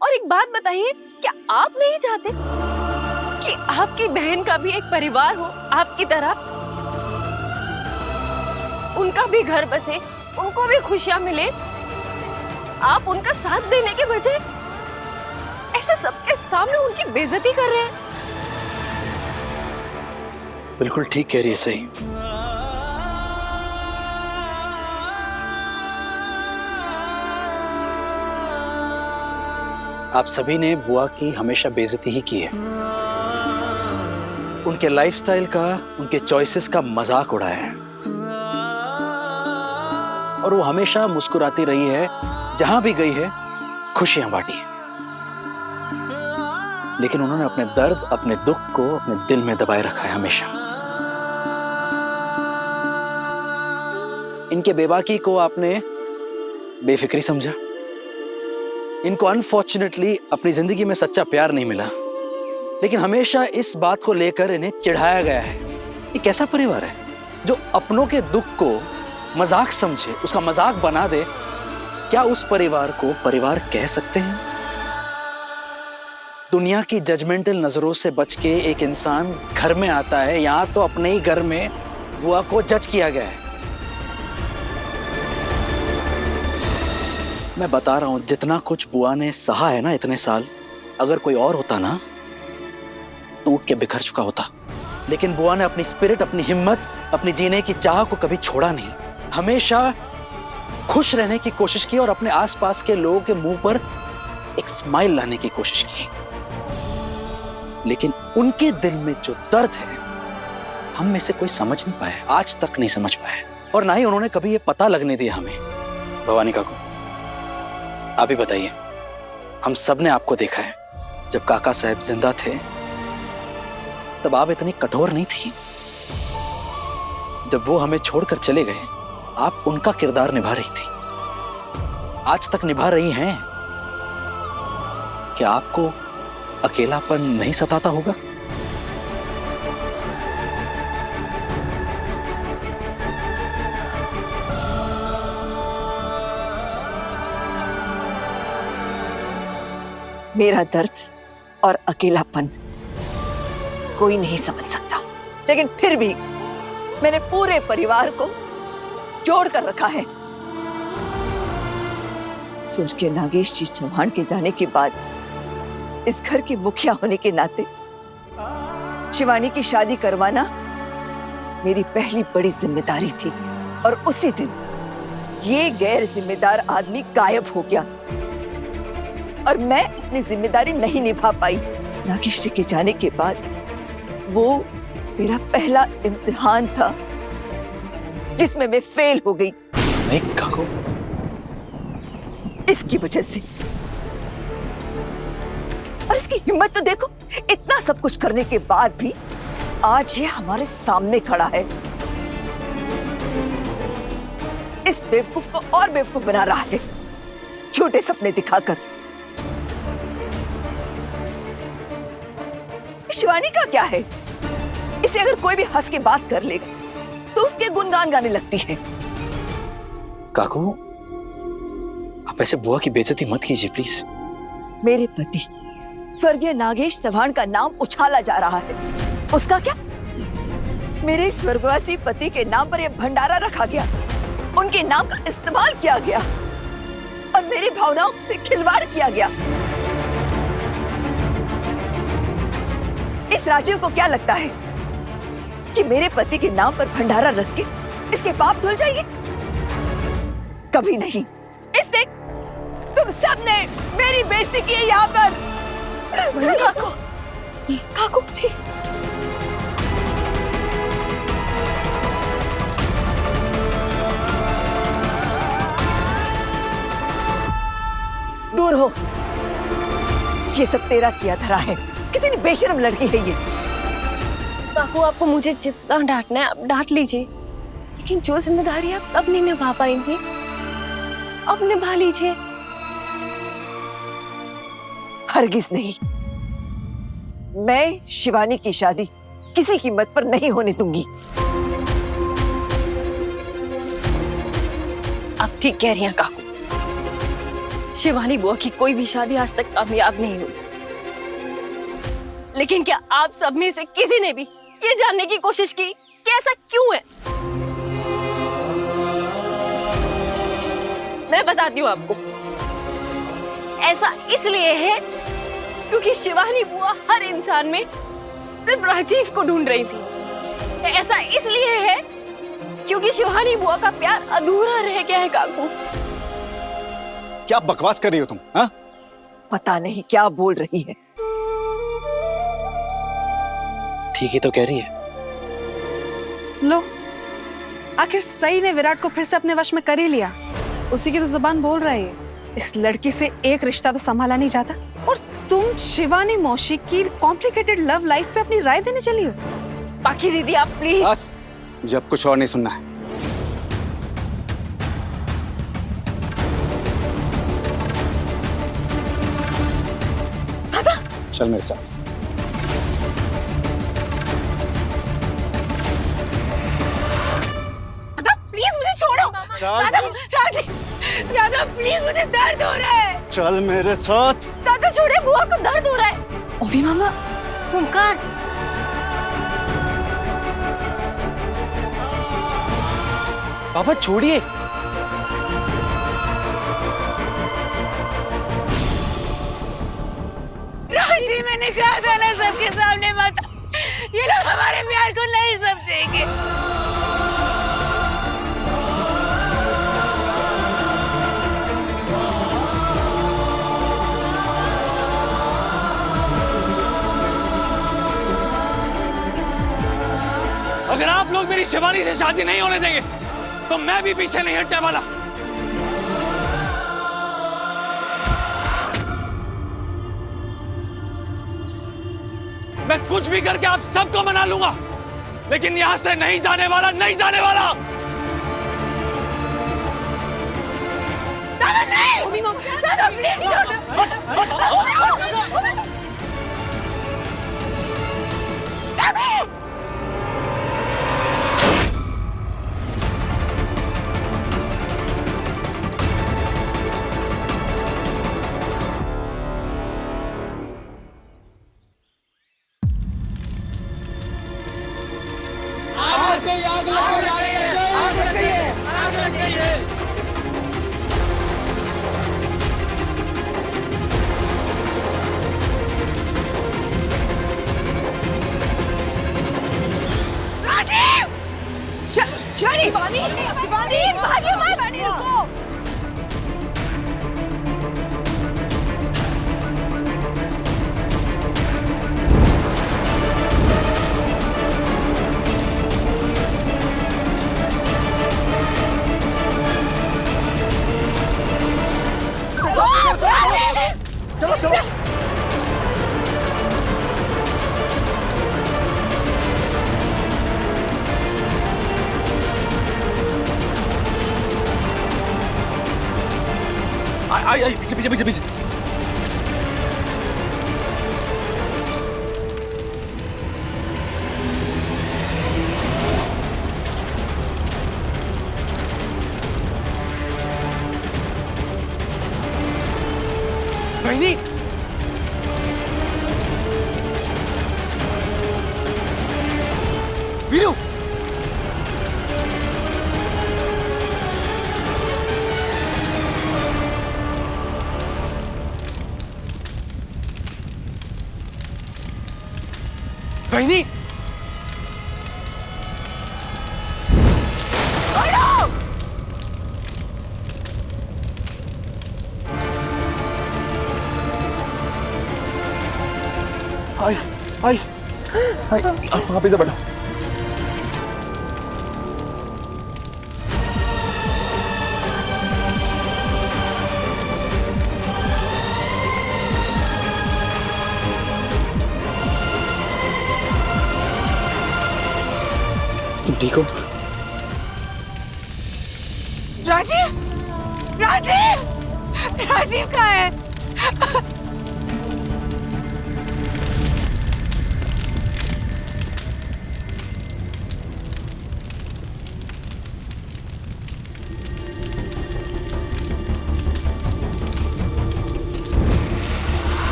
और एक बात बताइए, क्या आप नहीं चाहते कि आपकी बहन का भी एक परिवार हो आपकी तरह? उनका भी घर बसे, उनको भी खुशियां मिले। आप उनका साथ देने के बजाय ऐसे सबके सामने उनकी बेइज्जती कर रहे हैं। बिल्कुल ठीक कह रही है, सही। आप सभी ने बुआ की हमेशा बेइज्जती ही की है, उनके लाइफस्टाइल का, उनके चॉइसेस का मजाक उड़ाया है, और वो हमेशा मुस्कुराती रही है, जहां भी गई है खुशियां बांटी है। लेकिन उन्होंने अपने दर्द, अपने दुख को अपने दिल में दबाए रखा है हमेशा। इनके बेबाकी को आपने बेफिक्री समझा। इनको अनफॉर्चुनेटली अपनी जिंदगी में सच्चा प्यार नहीं मिला, लेकिन हमेशा इस बात को लेकर इन्हें चिढ़ाया गया है। ये कैसा परिवार है जो अपनों के दुख को मजाक समझे, उसका मजाक बना दे? क्या उस परिवार को परिवार कह सकते हैं? दुनिया की जजमेंटल नजरों से बच के एक इंसान घर में आता है, यहां तो अपने ही घर में बुआ को जज किया गया है। मैं बता रहा हूं, जितना कुछ बुआ ने सहा है ना इतने साल, अगर कोई और होता ना टूट के बिखर चुका होता। लेकिन बुआ ने अपनी स्पिरिट, अपनी हिम्मत, अपनी जीने की चाह को कभी छोड़ा नहीं। हमेशा खुश रहने की कोशिश की और अपने आसपास के लोगों के मुंह पर एक स्माइल लाने की कोशिश की। लेकिन उनके दिल में जो दर्द है, हम में से कोई समझ नहीं पाया, आज तक नहीं समझ पाया, और ना ही उन्होंने कभी ये पता लगने दिया हमें। भवानी काकू, आप ही बताइए, हम सब ने आपको देखा है, जब काका साहब जिंदा थे तब आप इतनी कठोर नहीं थी। जब वो हमें छोड़कर चले गए, आप उनका किरदार निभा रही थी, आज तक निभा रही हैं। क्या आपको अकेलापन नहीं सताता होगा? मेरा दर्द और अकेलापन कोई नहीं समझ सकता, लेकिन फिर भी मैंने पूरे परिवार को जोड़ कर रखा है। स्वर्गीय नागेश जी चौहान के जाने के बाद इस घर के मुखिया होने के नाते शिवानी की शादी करवाना मेरी पहली बड़ी जिम्मेदारी थी, और उसी दिन ये गैर जिम्मेदार आदमी गायब हो गया और मैं अपनी जिम्मेदारी नहीं निभा पाई। नागेश जी के जाने के बाद वो मेरा पहला इम्तिहान था जिसमें मैं फेल हो गई। नहीं काकू, इसकी वजह से, और इसकी हिम्मत तो देखो, इतना सब कुछ करने के बाद भी आज ये हमारे सामने खड़ा है। इस बेवकूफ को और बेवकूफ बना रहा है, छोटे सपने दिखाकर। शिवानी का क्या है? इसे अगर कोई भी हंस के बात कर लेगा तो उसके गुणगान गाने लगती है। काकू, आप ऐसे बुआ की बेइज्जती मत कीजिए प्लीज। मेरे पति स्वर्गीय नागेश चौहान का नाम उछाला जा रहा है, उसका क्या? मेरे स्वर्गवासी पति के नाम पर यह भंडारा रखा गया, उनके नाम का इस्तेमाल किया गया और मेरी भावनाओं से खिलवाड़ किया गया। इस राजीव को क्या लगता है कि मेरे पति के नाम पर भंडारा रख के इसके पाप धुल जाएंगे? कभी नहीं। इसने, तुम सबने मेरी बेइज्जती की है यहाँ पर। काकू, काकू प्लीज। दूर हो, ये सब तेरा किया धरा है। कितनी बेशर्म लड़की है ये। काकू, आपको मुझे जितना डांटना है आप डांट लीजिए, लेकिन जो जिम्मेदारी आप तब नहीं निभा पाई थी, अब निभा लीजिए। हरगिज नहीं, मैं शिवानी की शादी किसी कीमत पर नहीं होने दूंगी। आप ठीक कह रही हैं काकू, शिवानी बुआ की कोई भी शादी आज तक कामयाब नहीं हुई, लेकिन क्या आप सब में से किसी ने भी ये जानने की कोशिश की कि ऐसा क्यों है? मैं बताती हूँ आपको। ऐसा इसलिए है क्योंकि शिवानी बुआ हर इंसान में सिर्फ राजीव को ढूंढ रही थी। ऐसा इसलिए है क्योंकि शिवानी बुआ का प्यार अधूरा रह गया है काकू। क्या बकवास कर रही हो तुम? हाँ? पता नहीं क्या बोल रही है। ठीक ही तो कह रही है। लो, आखिर सई ने विराट को फिर से अपने वश में कर ही लिया। उसी की तो जुबान बोल रही है। इस लड़की से एक रिश्ता तो संभाला नहीं जाता, और तुम शिवानी मौशी की कॉम्प्लिकेटेड लव लाइफ पे अपनी राय देने चली हो। बाकी दीदी आप प्लीज। बस, मुझे अब कुछ और नहीं सुनना है। चल मेरे साथ। प्लीज मुझे छोड़ो। दादा प्लीज, मुझे दर्द हो रहा है। चल मेरे साथ। काका छोड़े, बुआ को दर्द हो रहा है। ओबी मामा, ओंकार, पापा छोड़िए। राजी, मैंने कहा था ना सबके सामने मत। ये लोग हमारे प्यार को नहीं समझेंगे। अगर आप लोग मेरी शिवानी से शादी नहीं होने देंगे तो मैं भी पीछे नहीं हटने वाला। मैं कुछ भी करके आप सबको मना लूंगा, लेकिन यहां से नहीं जाने वाला, नहीं जाने वाला। दादा नहीं, दादा प्लीज दादा। शिवानी, शिवानी, भागिए मत। शिवानी रुको। चलो चलो। आई आई, पीछे पीछे पीछे पीछे। बहनी, वीरू, बहनी, आई आई आई, आप इधर बैठो। तुम ठीक हो? राजीव, राजीव, राजीव कहाँ है?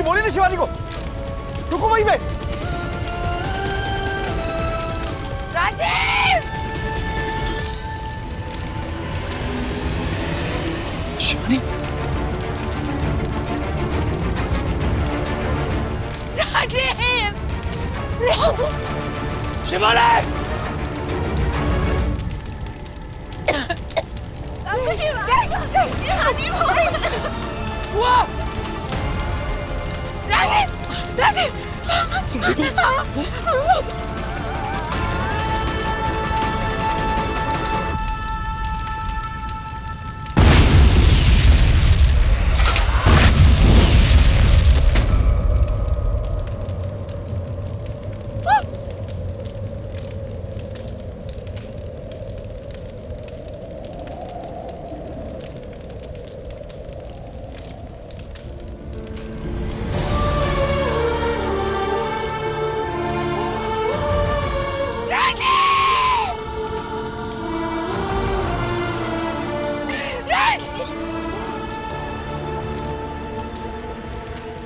मैंने बोली ना शिवानी को, रुको वहीं पे। राजीव! शिवानी, राजीव! शिवानी!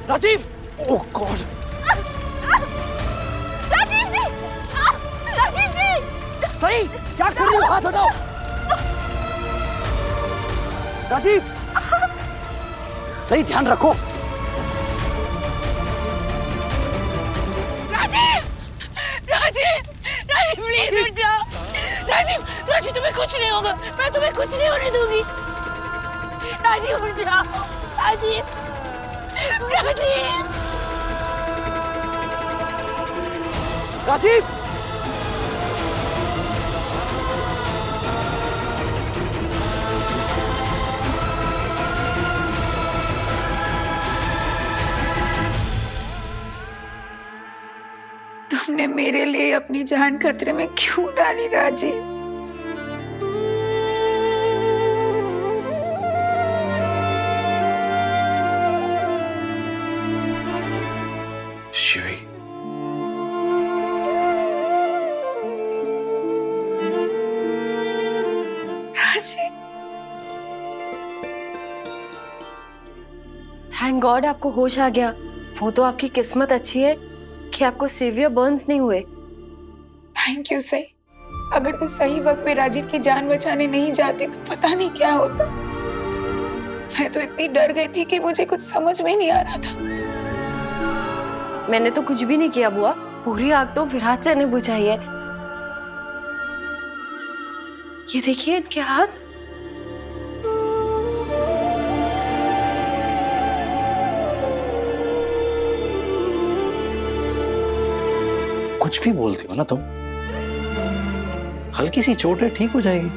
राजीव! ओह गॉड! राजीव जी! राजीव जी! सही, क्या कर रही हो? हाथ हटाओ। राजीव, सही ध्यान रखो। राजीव! राजीव! राजीव प्लीज उठ जाओ। राजीव! राजीव तुम्हें कुछ नहीं होगा, मैं तुम्हें कुछ नहीं होने दूंगी। राजीव उठ जाओ। राजीव! राजीव! राजीव! तुमने मेरे लिए अपनी जान खतरे में क्यों डाली राजीव? शिवी, राजीव, थैंक गॉड आपको होश आ गया। वो तो आपकी किस्मत अच्छी है कि आपको सीवियर बर्न्स नहीं हुए। थैंक यू सही। अगर तू सही वक्त पे राजीव की जान बचाने नहीं जाती तो पता नहीं क्या होता। मैं तो इतनी डर गई थी कि मुझे कुछ समझ में नहीं आ रहा था। मैंने तो कुछ भी नहीं किया बुआ, पूरी आग तो विराट से ने बुझाई है। ये देखिए इनके हाथ। कुछ भी बोलती हो ना तुम। हल्की सी चोट है, ठीक हो जाएगी।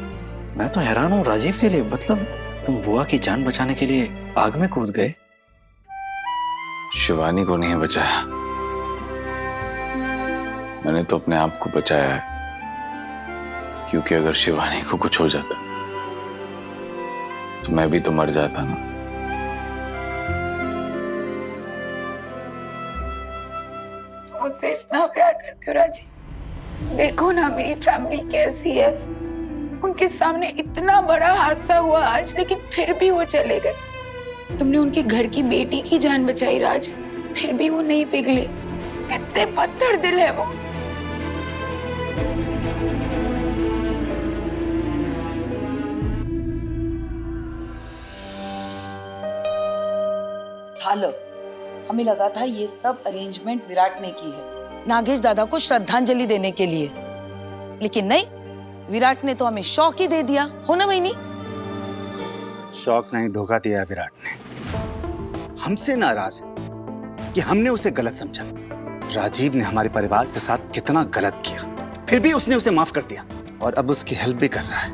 मैं तो हैरान हूँ राजीव के लिए। मतलब तुम बुआ की जान बचाने के लिए आग में कूद गए। शिवानी को नहीं बचाया, मैंने तो अपने आप को बचाया है। क्योंकि अगर शिवानी को कुछ हो जाता तो मैं भी तो मर जाता ना। तुम मुझसे इतना प्यार करते हो राजीव। देखो ना मेरी फैमिली कैसी है। उनके सामने इतना बड़ा हादसा हुआ आज, लेकिन फिर भी वो चले गए। तुमने उनके घर की बेटी की जान बचाई राज, फिर भी वो नहीं पिघले। कितने पत्थर दिल है वो। सालो, हमें लगा था ये सब अरेंजमेंट विराट ने की है नागेश दादा को श्रद्धांजलि देने के लिए, लेकिन नहीं, विराट ने तो हमें शौक ही दे दिया। हो ना मैनी? शौक नहीं, धोखा दिया विराट ने। हमसे नाराज है कि हमने उसे गलत समझा। राजीव ने हमारे परिवार के साथ कितना गलत किया, फिर भी उसने उसे माफ कर दिया और अब उसकी हेल्प भी कर रहा है।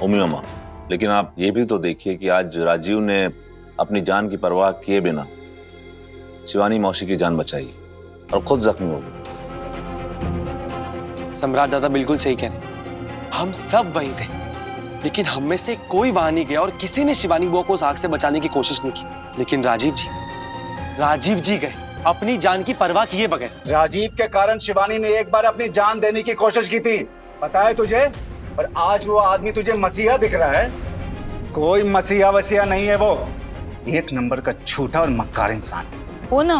उम्मी अम्मा, लेकिन आप ये भी तो देखिए कि आज राजीव ने अपनी जान की परवाह किए बिना शिवानी मौसी की जान बचाई और खुद जख्मी हो गए। सम्राट दादा बिल्कुल सही कह रहे। हम सब वहीं थे, लेकिन हम में से कोई वहां नहीं गया और किसी ने शिवानी बुआ को उस आग से बचाने की कोशिश नहीं की। लेकिन राजीव जी गए अपनी जान की परवाह किए बगैर। राजीव के कारण शिवानी ने एक बार अपनी जान देने की कोशिश की थी, पता है तुझे? पर आज वो आदमी तुझे मसीहा दिख रहा है। कोई मसीहा वसीहा नहीं है वो, एक नंबर का झूठा और मक्कार इंसान। हो ना।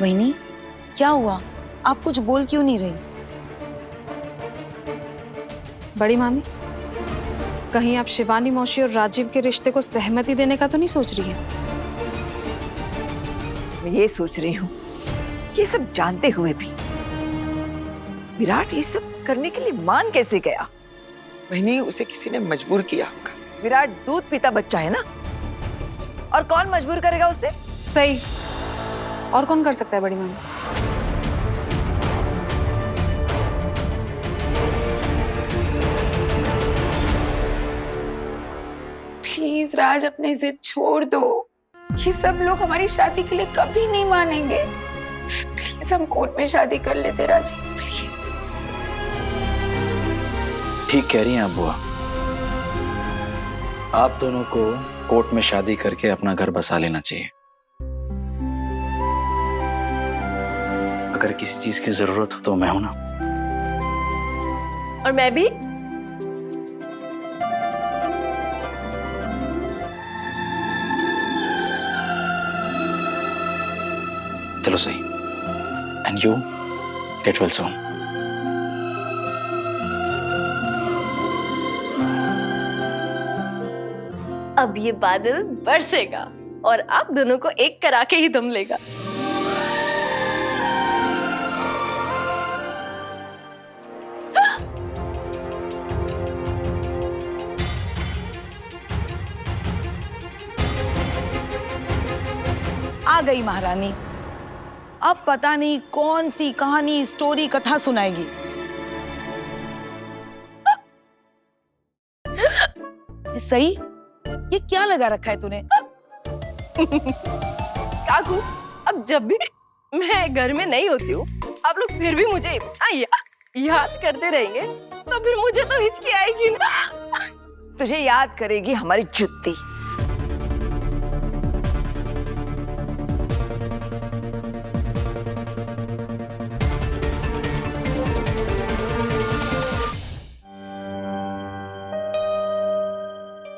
वहीनी, क्या हुआ? आप कुछ बोल क्यों नहीं रही? बड़ी मामी, कहीं आप शिवानी मौसी और राजीव के रिश्ते को सहमति देने का तो नहीं सोच रही है? मैं ये सोच रही हूँ कि ये सब जानते हुए भी विराट ये सब करने के लिए मान कैसे गया? बहनी, उसे किसी ने मजबूर किया होगा। विराट दूध पीता बच्चा है ना, और कौन मजबूर करेगा उसे? सही, और कौन कर सकता है बड़ी मामी? प्लीज राज, अपनी जिद छोड़ दो। ये सब लोग हमारी शादी के लिए कभी नहीं मानेंगे। प्लीज हम कोर्ट में शादी कर लेते राजीव, प्लीज। ठीक कह रही हैं आप बुआ, आप दोनों को कोर्ट में शादी करके अपना घर बसा लेना चाहिए। अगर किसी चीज की जरूरत हो तो मैं हूं ना। और मैं भी। चलो सही। And you get well soon. अब ये बादल बरसेगा और आप दोनों को एक करा के ही दम लेगा। आ गई महारानी। अब पता नहीं कौन सी कहानी, स्टोरी, कथा सुनाएगी। सही, ये क्या लगा रखा है तूने? काकू, अब जब भी मैं घर में नहीं होती हूँ, आप लोग फिर भी मुझे याद करते रहेंगे, तो फिर मुझे तो हिचकी आएगी ना। तुझे याद करेगी हमारी जुत्ती।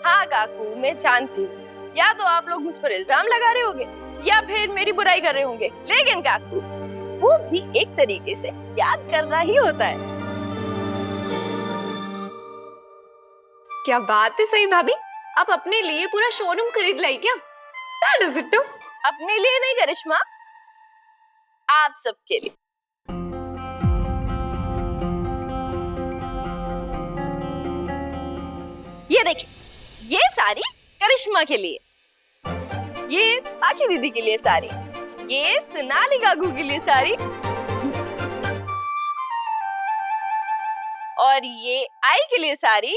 हाँ काकू, मैं जानती हूँ, या तो आप लोग मुझ पर इल्जाम लगा रहे होंगे या फिर मेरी बुराई कर रहे होंगे, लेकिन काकू वो भी एक तरीके से याद करना ही होता है। क्या बात है सही भाभी, आप अपने लिए पूरा शोरूम खरीद लाई क्या? That is it too? अपने लिए नहीं करिश्मा, आप सबके लिए। ये देखिए, ये साड़ी करिश्मा के लिए, ये पाखी दीदी के लिए साड़ी, ये सोनाली गागू के लिए साड़ी, और ये आई के लिए साड़ी,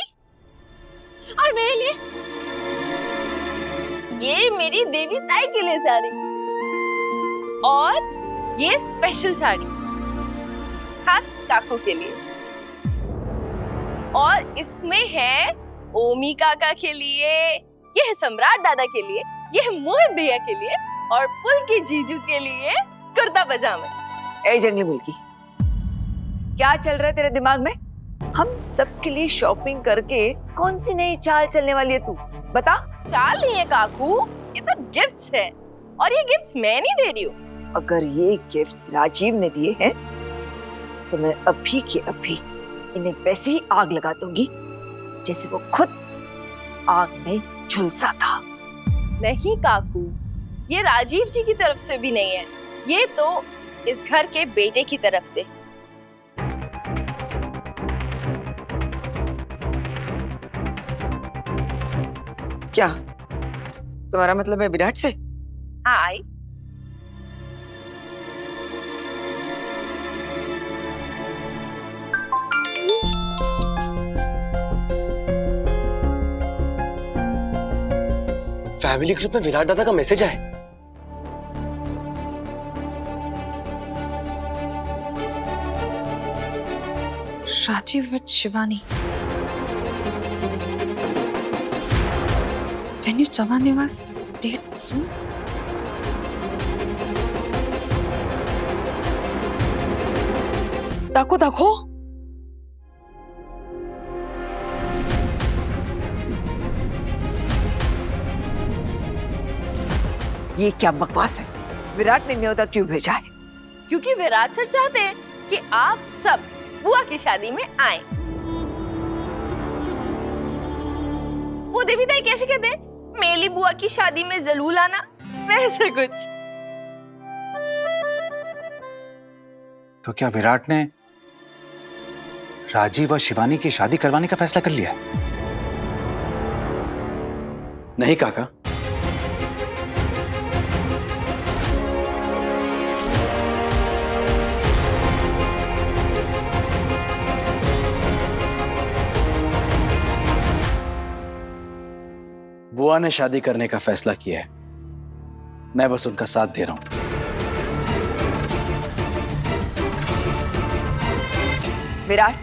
और मेरे लिए ये मेरी देवी ताई के लिए साड़ी, और ये स्पेशल साड़ी खास काकू के लिए, और इसमें है ओमी काका के लिए, ये है सम्राट दादा के लिए, ये है मोहित भैया के लिए, और पुलकी जीजू के लिए कुर्ता पजामा। ए जंगली मुल्की, क्या चल रहा है तेरे दिमाग में? हम सबके लिए शॉपिंग करके कौन सी नई चाल चलने वाली है तू? बता। चाल नहीं है काकू, ये तो गिफ्ट्स है, और ये गिफ्ट्स मैं नहीं दे रही हूँ। अगर ये गिफ्ट्स राजीव ने दिए हैं तो मैं अभी के अभी इन्हें वैसे ही आग लगा दूंगी जैसे वो खुद आग में झुलसा था। नहीं काकू, ये राजीव जी की तरफ से भी नहीं है, ये तो इस घर के बेटे की तरफ से। क्या तुम्हारा मतलब है विराट से? हाँ आई। फैमिली ग्रुप में विराट दादा का मैसेज आया। Rajiv with Shivani. When you Chavane was dead soon. ताको ताको। ये क्या बकवास है? विराट ने न्योता क्यों भेजा है? क्योंकि विराट सर चाहते हैं कि आप सब बुआ की शादी में आए। वो देवी ताई कैसे कहते हैं, मेली बुआ की शादी में जरूर आना, वैसे कुछ। तो क्या विराट ने राजीव और शिवानी की शादी करवाने का फैसला कर लिया है? नहीं काका, बुआ ने शादी करने का फैसला किया है। मैं बस उनका साथ दे रहा हूं। विराट,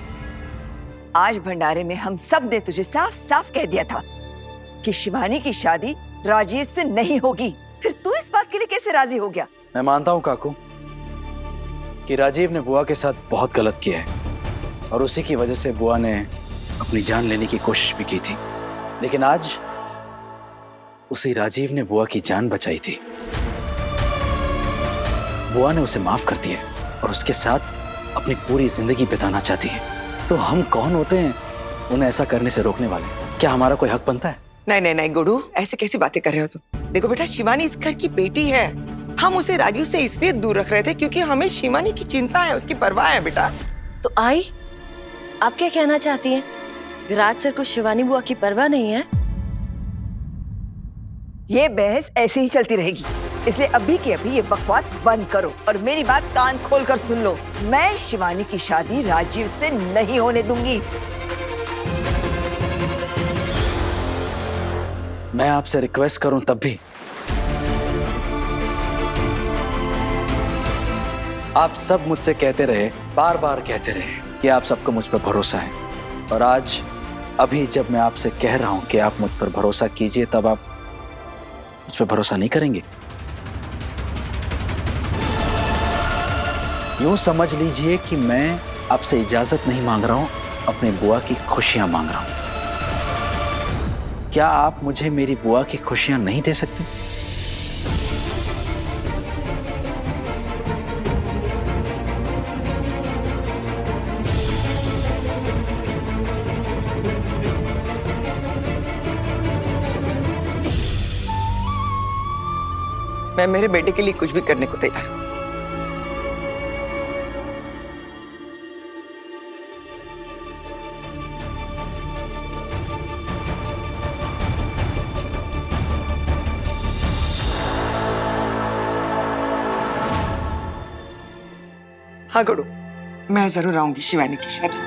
आज भंडारे में हम सब ने तुझे साफ साफ कह दिया था कि शिवानी की शादी राजीव से नहीं होगी। फिर तू इस बात के लिए कैसे राजी हो गया? मैं मानता हूं काकू कि राजीव ने बुआ के साथ बहुत गलत किया है और उसी की वजह से बुआ ने अपनी जान लेने की कोशिश भी की थी, लेकिन आज उसी राजीव ने बुआ की जान बचाई थी। बुआ ने उसे माफ कर दिया और उसके साथ अपनी पूरी जिंदगी बिताना चाहती है। तो हम कौन होते हैं उन्हें ऐसा करने से रोकने वाले? क्या हमारा कोई हक बनता है? नहीं नहीं नहीं गुडू, ऐसे कैसी बातें कर रहे हो तुम? देखो बेटा, शिवानी इस घर की बेटी है। हम उसे राजीव से इसलिए दूर रख रहे थे क्योंकि हमें शिवानी की चिंता है, उसकी परवाह है बेटा। तो आई, आप क्या कहना चाहती हैं? विराट सर को शिवानी बुआ की परवाह नहीं है? ये बहस ऐसे ही चलती रहेगी, इसलिए अभी के अभी ये बकवास बंद करो और मेरी बात कान खोलकर सुन लो। मैं शिवानी की शादी राजीव से नहीं होने दूंगी। मैं आपसे रिक्वेस्ट करूं तब भी आप सब मुझसे कहते रहे, बार बार कहते रहे कि आप सबको मुझ पर भरोसा है, और आज अभी जब मैं आपसे कह रहा हूं कि आप मुझ पर भरोसा कीजिए, तब आप मुझ पर भरोसा नहीं करेंगे। यूं समझ लीजिए कि मैं आपसे इजाजत नहीं मांग रहा हूं, अपनी बुआ की खुशियां मांग रहा हूं। क्या आप मुझे मेरी बुआ की खुशियां नहीं दे सकते? मैं मेरे बेटे के लिए कुछ भी करने को तैयार हूं। हाँ गुडू, मैं जरूर आऊंगी शिवानी की शादी।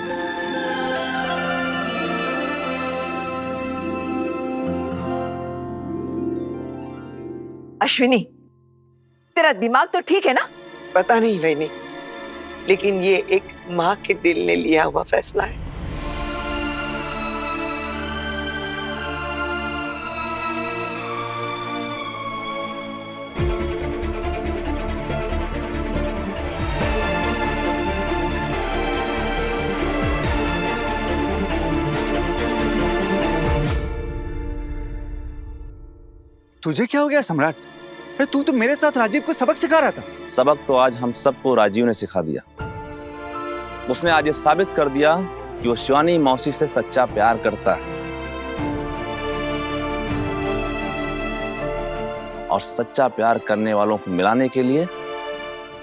अश्विनी, तेरा दिमाग तो ठीक है ना? पता नहीं वैनी, लेकिन ये एक माँ के दिल ने लिया हुआ फैसला है। तुझे क्या हो गया सम्राट? अरे तू तो मेरे साथ राजीव को सबक सिखा रहा था। सबक तो आज हम सबको राजीव ने सिखा दिया। उसने आज ये साबित कर दिया कि वो शिवानी मौसी से सच्चा प्यार करता है, और सच्चा प्यार करने वालों को मिलाने के लिए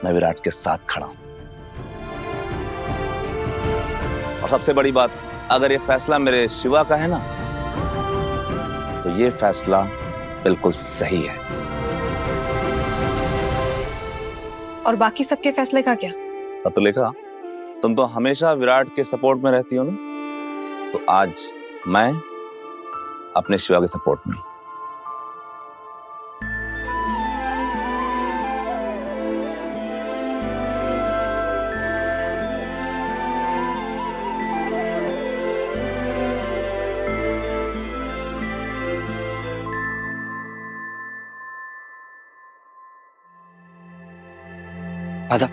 मैं विराट के साथ खड़ा हूं। और सबसे बड़ी बात, अगर ये फैसला मेरे शिवा का है ना, तो ये फैसला बिल्कुल सही है। और बाकी सबके फैसले का क्या? अतुलेखा, तुम तो हमेशा विराट के सपोर्ट में रहती हो ना, तो आज मैं अपने शिवा के सपोर्ट में। आदा,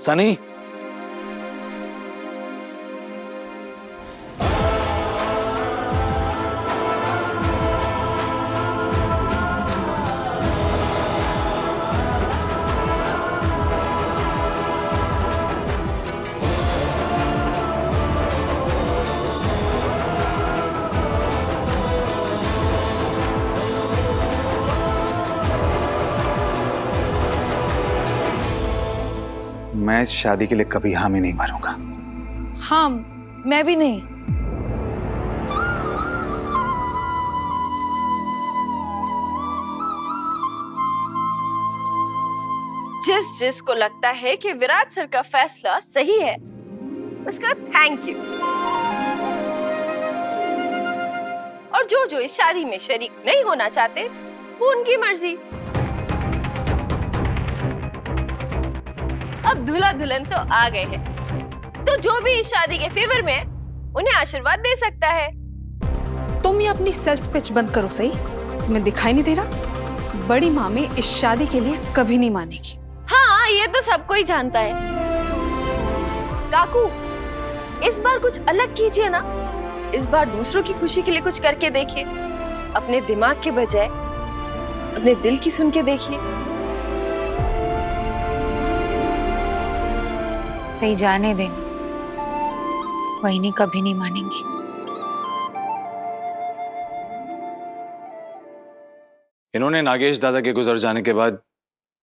सनी, मैं इस शादी के लिए कभी हामी नहीं मारूंगा। हाँ, मैं भी नहीं। जिस जिसको लगता है कि विराट सर का फैसला सही है, उसका थैंक यू। और जो जो इस शादी में शरीक नहीं होना चाहते, वो उनकी मर्जी। अब दूल्हा दुल्हन तो आ गए हैं, तो जो भी इस शादी के फेवर में है, उन्हें आशीर्वाद दे सकता है। तुम ये अपनी सेल्स पिच बंद करो सही। तुम्हें दिखाई नहीं दे रहा? बड़ी मामी इस शादी के लिए कभी नहीं मानेगी। हाँ, ये तो सबको ही जानता है। काकू, इस बार कुछ अलग कीजिए ना। इस बार दूसरों की खुशी के लिए कुछ करके देखिए। अपने दिमाग के बजाय अपने दिल की सुन के देखिए। सही जाने देना, वहीनी कभी नहीं मानेंगी। इन्होंने नागेश दादा के गुजर जाने के बाद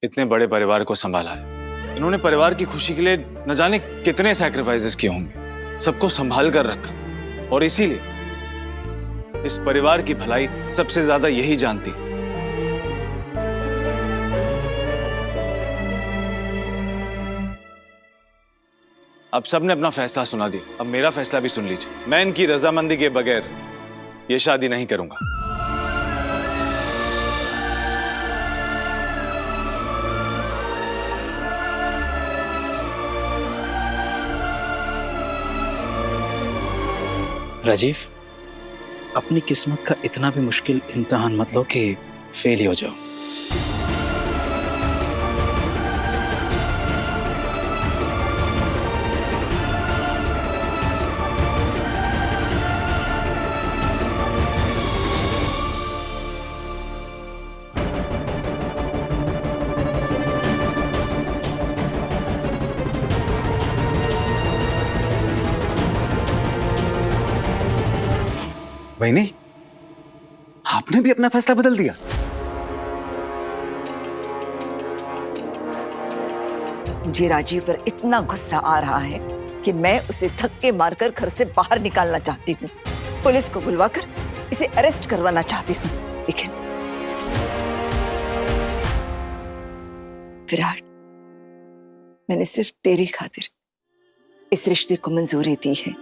इतने बड़े परिवार को संभाला है। इन्होंने परिवार की खुशी के लिए न जाने कितने सैक्रिफाइसेस किए होंगे, सबको संभाल कर रखा। और इसीलिए इस परिवार की भलाई सबसे ज्यादा यही जानती है। अब सबने अपना फैसला सुना दिया, अब मेरा फैसला भी सुन लीजिए। मैं इनकी रजामंदी के बगैर ये शादी नहीं करूंगा। राजीव, अपनी किस्मत का इतना भी मुश्किल इम्तिहान मत लो कि फेल ही हो जाओ। वहीनी, आपने भी अपना फैसला बदल दिया। मुझे राजीव पर इतना गुस्सा आ रहा है कि मैं उसे धक्के मारकर घर से बाहर निकालना चाहती हूँ। पुलिस को बुलवाकर इसे अरेस्ट करवाना चाहती हूँ। लेकिन विराट, मैंने सिर्फ तेरी खातिर इस रिश्ते को मंजूरी दी है।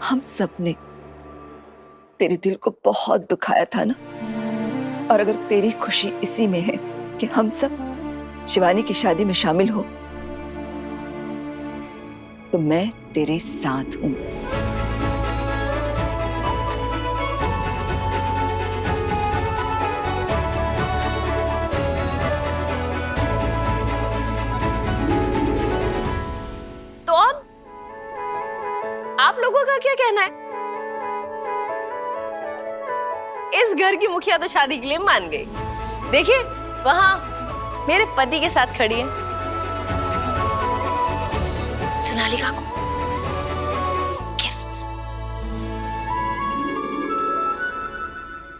हम सब ने तेरे दिल को बहुत दुखाया था ना, और अगर तेरी खुशी इसी में है कि हम सब शिवानी की शादी में शामिल हो, तो मैं तेरे साथ हूं। तो अब आप लोगों का क्या कहना है? इस घर की मुखिया तो शादी के लिए मान गई। देखिए, वहां मेरे पति के साथ खड़ी है सोनालिका को गिफ्ट्स।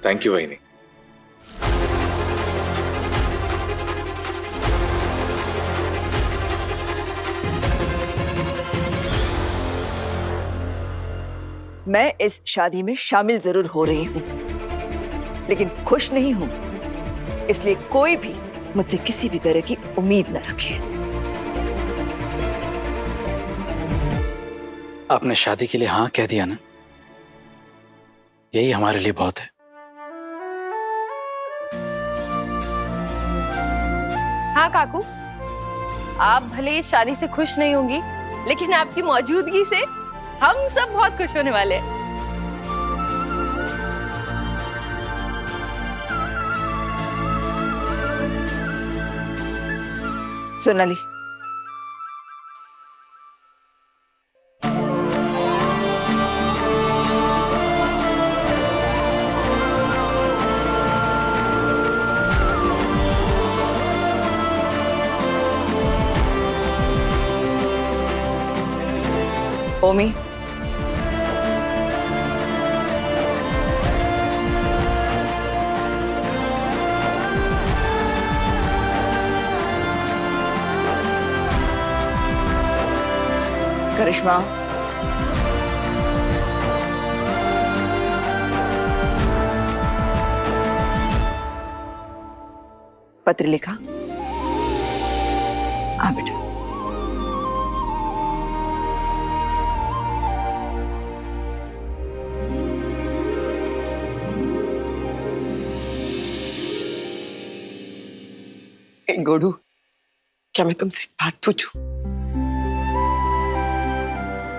Thank you वहीनी। मैं इस शादी में शामिल जरूर हो रही हूं, लेकिन खुश नहीं हूं। इसलिए कोई भी मुझसे किसी भी तरह की उम्मीद न रखे। आपने शादी के लिए हाँ कह दिया ना, यही हमारे लिए बहुत है। काकू, आप भले इस शादी से खुश नहीं होंगी, लेकिन आपकी मौजूदगी से हम सब बहुत खुश होने वाले हैं। सोनाली, ओमी, करिश्मा, पत्र लिखा? हाँ बेटा। गोडू, क्या मैं तुमसे एक बात पूछूं?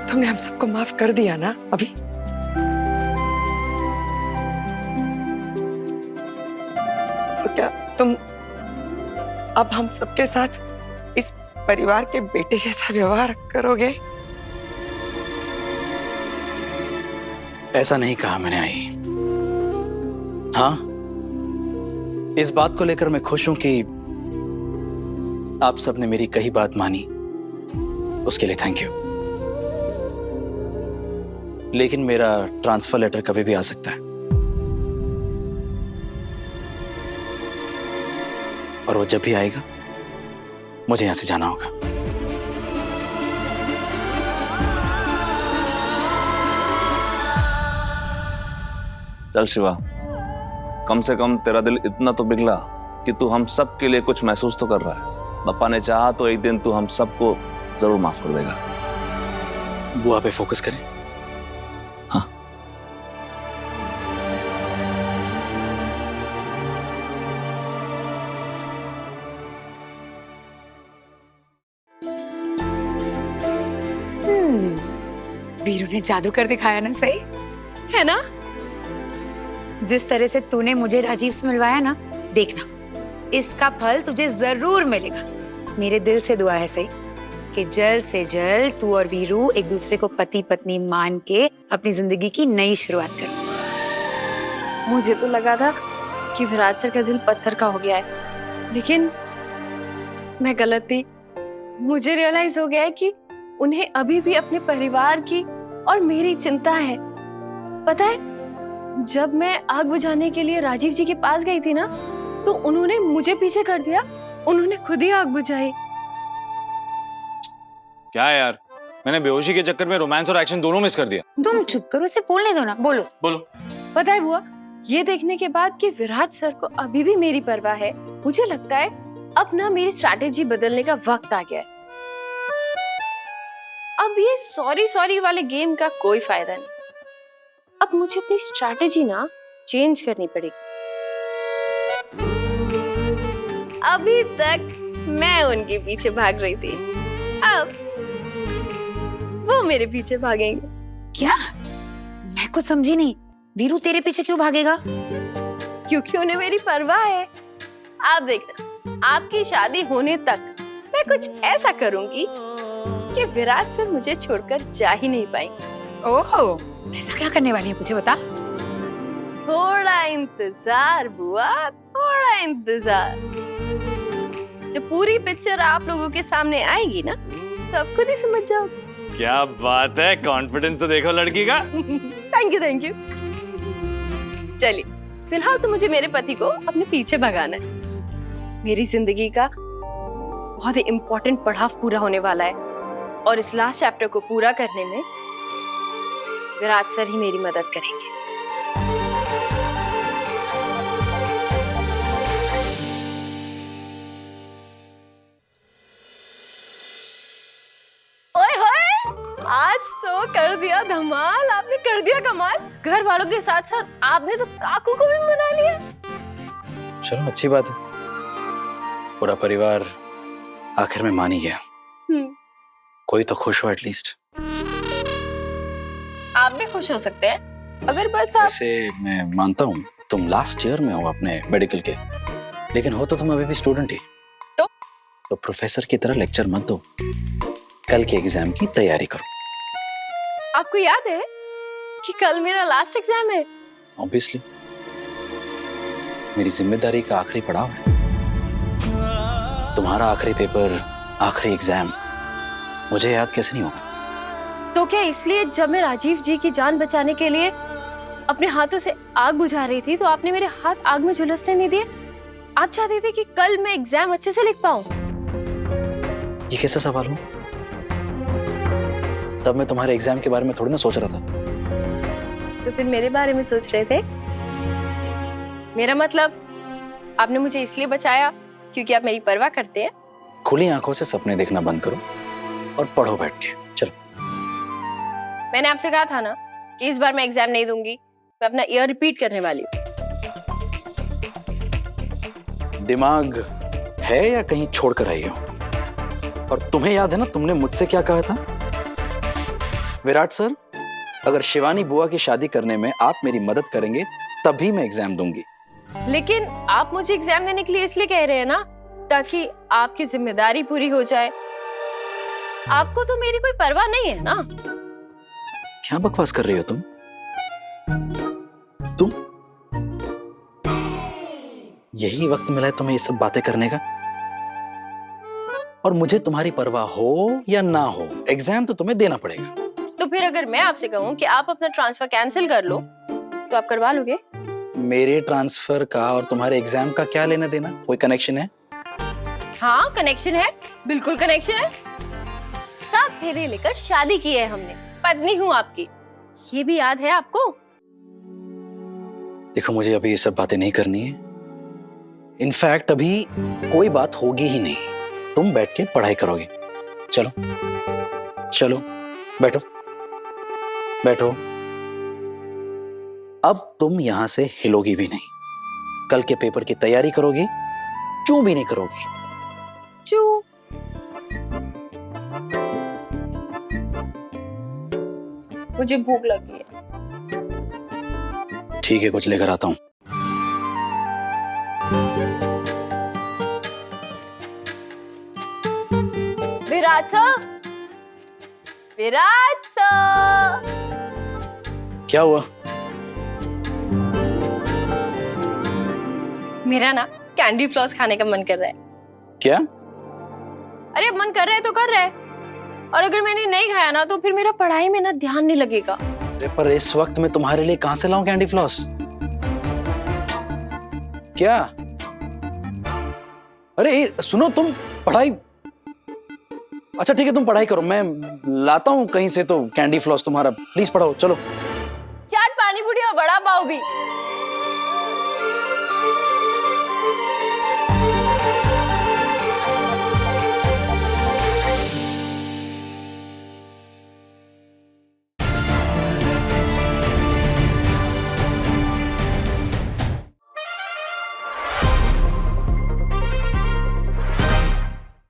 तुमने हम सबको माफ कर दिया ना अभी? तो क्या तुम अब हम सबके साथ इस परिवार के बेटे जैसा व्यवहार करोगे? ऐसा नहीं कहा मैंने आई। हाँ, इस बात को लेकर मैं खुश हूं कि आप सबने मेरी कही बात मानी, उसके लिए थैंक यू। लेकिन मेरा ट्रांसफर लेटर कभी भी आ सकता है, और वो जब भी आएगा मुझे यहां से जाना होगा। चल शिवा, कम से कम तेरा दिल इतना तो पिघला कि तू हम सब के लिए कुछ महसूस तो कर रहा है। पापा ने चाहा तो एक दिन तू हम सबको जरूर माफ कर देगा। बुआ पे फोकस करें। हाँ। वीरू ने जादू कर दिखाया ना, सही है ना? जिस तरह से तूने मुझे राजीव से मिलवाया ना, देखना इसका फल तुझे जरूर मिलेगा। मेरे दिल से दुआ है सही कि जल्द से जल्द तू और वीरू एक दूसरे को पति पत्नी मान के अपनी जिंदगी की नई शुरुआत करो। मुझे तो लगा था कि विराट सर का दिल पत्थर का हो गया है, लेकिन मैं गलत थी। मुझे रियलाइज हो गया है कि उन्हें अभी भी अपने परिवार की और मेरी चिंता है। पता है, जब मैं आग बुझाने के लिए राजीव जी के पास गई थी ना, तो उन्होंने मुझे पीछे कर दिया। उन्होंने खुद ही आग बुझाई। क्या है यार, मैंने बेहोशी के चक्कर में रोमांस और एक्शन दोनों मिस कर दिया। तुम चुप करो, उसे बोलने दो ना। बोलो बोलो। पता है बुआ, ये देखने के बाद कि विराट सर को अभी भी मेरी परवाह है, मुझे लगता है अब ना मेरी स्ट्रैटेजी बदलने का वक्त आ गया है। अब ये सॉरी वाले गेम का कोई फायदा नहीं। अब मुझे अपनी स्ट्रैटेजी ना चेंज करनी पड़ेगी। अभी तक मैं उनके पीछे भाग रही थी, अब वो मेरे पीछे भागेंगे। क्या? मैं कुछ समझी नहीं। वीरू तेरे पीछे क्यों भागेगा? क्योंकि उन्हें मेरी परवाह है। आप देखना, आपकी शादी होने तक मैं कुछ ऐसा करूंगी कि विराट सर मुझे छोड़कर जा ही नहीं पाएंगे। ओह, ऐसा क्या करने वाली है, मुझे बता। थोड़ा इंतजार बुआ, थोड़ा इंतजार। जब पूरी पिक्चर आप लोगों के सामने आएगी ना, तो आप खुद ही समझ जाओगे। क्या बात है, कॉन्फिडेंस तो देखो लड़की का। Thank you. चलिए, फिलहाल तो मुझे मेरे पति को अपने पीछे भगाना है। मेरी जिंदगी का बहुत ही इम्पोर्टेंट पड़ाव पूरा होने वाला है, और इस लास्ट चैप्टर को पूरा करने में विराट सर ही मेरी मदद करेंगे। ओए होए, आज तो कर दिया धमाल। आपने कर दिया कमाल। घर वालों के साथ साथ आपने तो काकू को भी मना लिया। चलो अच्छी बात है। पूरा परिवार आखिर में मान ही गया। कोई तो खुश हो एटलीस्ट। आप भी खुश हो सकते हैं अगर बस आप। वैसे मैं मानता हूँ तुम लास्ट ईयर में हो अपने मेडिकल के, लेकिन हो तो तुम अभी भी स्टूडेंट ही। तो प्रोफेसर की तरह लेक्चर मत दो, कल के एग्जाम की तैयारी करो। आपको याद है कि कल मेरा लास्ट एग्जाम है? ऑब्वियसली, मेरी जिम्मेदारी का आखिरी पड़ाव है। तुम्हारा आखिरी पेपर, आखिरी एग्जाम मुझे याद कैसे नहीं होगा? तो क्या इसलिए जब मैं राजीव जी की जान बचाने के लिए अपने हाथों से आग बुझा रही थी तो आपने मेरे हाथ आग में झुलसने नहीं दिए? आप चाहते थे कि कल मैं एग्जाम अच्छे से लिख पाऊं। ये कैसा सवाल हो? तब मैं तुम्हारे एग्जाम के बारे में थोड़ी ना सोच रहा था। तो फिर मेरे बारे में सोच रहे थे? मेरा मतलब आपने मुझे इसलिए बचाया क्योंकि आप मेरी परवाह करते हैं। खुली आंखों से सपने देखना बंद करो और पढ़ो बैठ के। चलो। मैंने आपसे कहा था ना कि इस बार मैं एग्जाम नहीं दूंगी, मैं अपना ईयर रिपीट करने वाली हूँ। दिमाग है या कहीं छोड़ कर आई हो? और तुम्हें याद है ना तुमने मुझसे क्या कहा था? विराट सर, अगर शिवानी बुआ की शादी करने में आप मेरी मदद करेंगे तभी मैं एग्जाम दूंगी। लेकिन आप मुझे एग्जाम देने के लिए इसलिए कह रहे हैं ना ताकि आपकी जिम्मेदारी पूरी हो जाए। आपको तो मेरी कोई परवाह नहीं है ना? क्या बकवास कर रही हो तुम? यही वक्त मिला है तुम्हें ये सब बातें करने का? और मुझे तुम्हारी परवाह हो या ना हो, एग्जाम तो तुम्हें देना पड़ेगा। तो फिर अगर मैं आपसे कहूँ कि आप अपना ट्रांसफर कैंसिल कर लो तो आप करवा लोगे? मेरे ट्रांसफर का और तुम्हारे एग्जाम का क्या लेना देना? कोई कनेक्शन है? हाँ कनेक्शन है, बिल्कुल कनेक्शन है। 7 फेरे लेकर शादी की है हमने, पत्नी हूँ आपकी, ये भी याद है आपको? देखो मुझे अभी ये सब बातें नहीं करनी है। इनफैक्ट अभी कोई बात होगी ही नहीं, तुम बैठ के पढ़ाई करोगे। चलो चलो बैठो बैठो। अब तुम यहां से हिलोगी भी नहीं, कल के पेपर की तैयारी करोगी, चू भी नहीं करोगी। चू? मुझे भूख लगी है। ठीक है, कुछ लेकर आता हूं। Virat sir, Virat sir. क्या हुआ? मेरा ना कैंडी फ्लॉस खाने का मन कर रहा है। क्या? अरे मन कर रहा है तो कर रहा है, और अगर मैंने नहीं खाया ना तो फिर मेरा पढ़ाई में ना ध्यान नहीं लगेगा। पर इस वक्त मैं तुम्हारे लिए कहां से लाऊं कैंडी फ्लॉस? क्या? अरे सुनो, तुम पढ़ाई, अच्छा ठीक है तुम पढ़ाई करो, मैं लाता हूं कहीं से तो कैंडी फ्लॉस तुम्हारा। प्लीज पढ़ो, चलो। चाट पानी पूरी और बड़ा पाव भी।